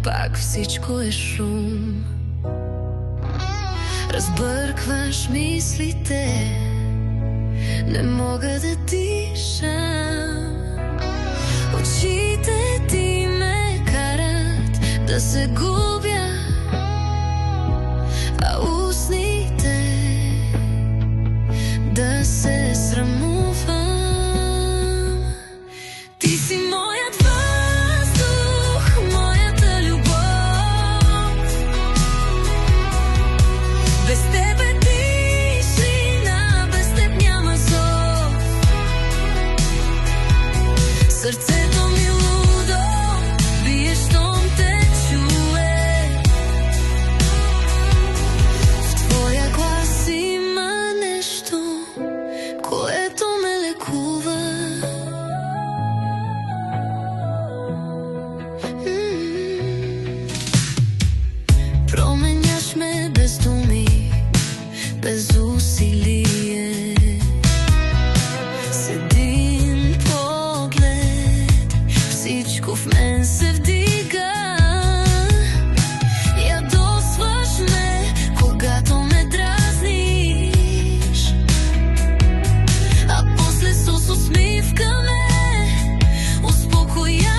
пак всичко е шум. Разбъркваш мислите, не мога да дишам. Очите ти ме карат да се губя, а устните да се срамувам. Ти си моят въздух, моята любов. Без теб е тишина, без теб няма зов. Сърцето ми лудо бие, щом те чуе. В твоя глас има нещо, което ме лекува. Променяш ме без думи, без усилие. С един поглед всичко в мен се вдига. Ядосваш ме, когато ме дразниш, а после с усмивка ме успокояваш.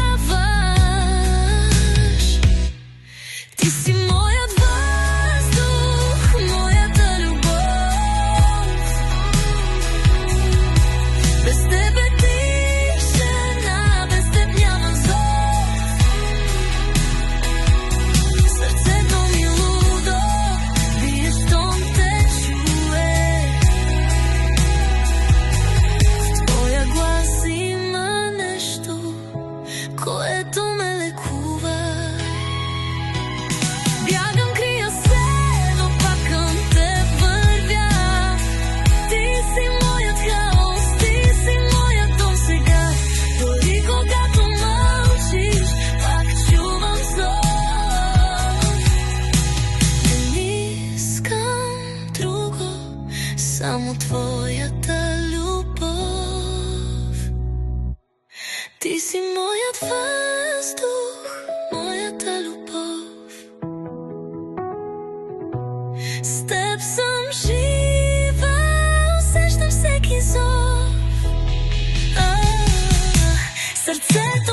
Ти си моят въздух, моята любов. Без теб е тишина, без теб няма зов. Сърцето ми лудо бие, щом те чуе. В твоя глас има нещо, което ме лекува. Бягам, крия се, но пак към теб вървя. Ти си моят хаос, ти си моят дом сега. Дори когато мълчиш, пак чувам зов. Не искам друго, само твоята любов. Ти си моят въздух, моята любов. С теб съм жива, усещам всеки зов. Сърцето